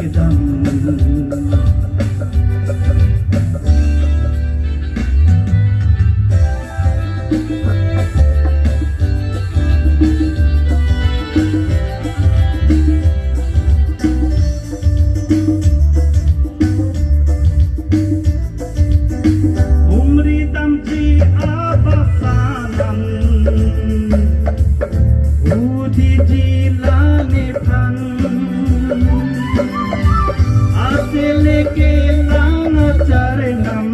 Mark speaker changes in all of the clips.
Speaker 1: kedam umri tamci abasanan uti jilane pan asile ke lana charenam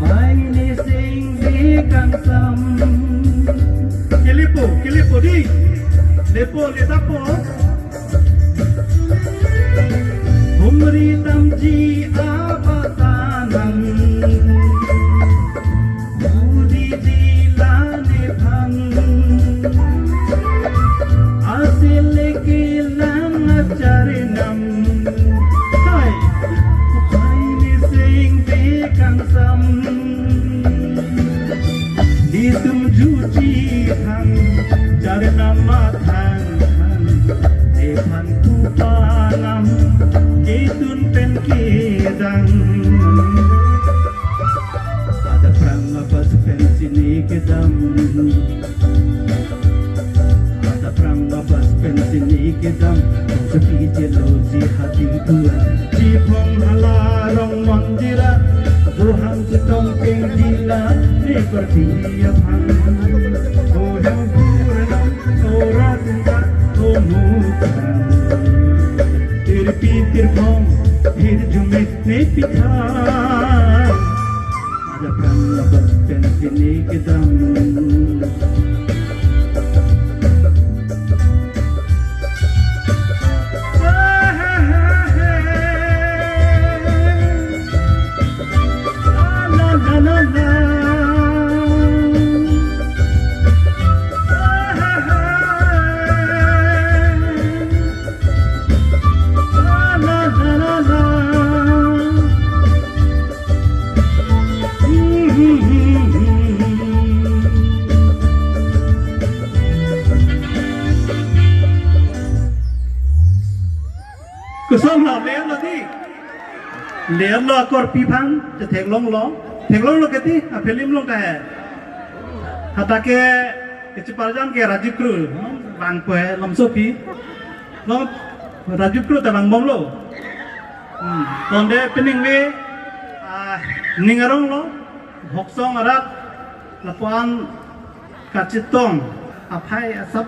Speaker 1: baile sing di kansam kilipo di lepo le tapo umri tamci abasanan uti jilane pan asile ke lana charenam baile sing di kansam di tumjuji hang charenam mathan depan kupanam kitun pen kedang ada perang pas pen sini kedam ada perang pas pen sini kedam sepi jelo si hati dua si phong halarong mandira Tuhan setong peng dila seperti yang oh yang purna oh rasinta oh mukan Tirpitir phong hir jumit ne pitan ada perang pas pen sini kedam Kusong lo lian lo di lian lo akor pipangจะแทงลงlo keti film lo ka hata ke kecepatan ke Rajiv Kru bang pe lam sopi lo Rajiv Kru ta bang bom lo tonde pening we ningarong lo hoksong arat lapuan kacitong apai asap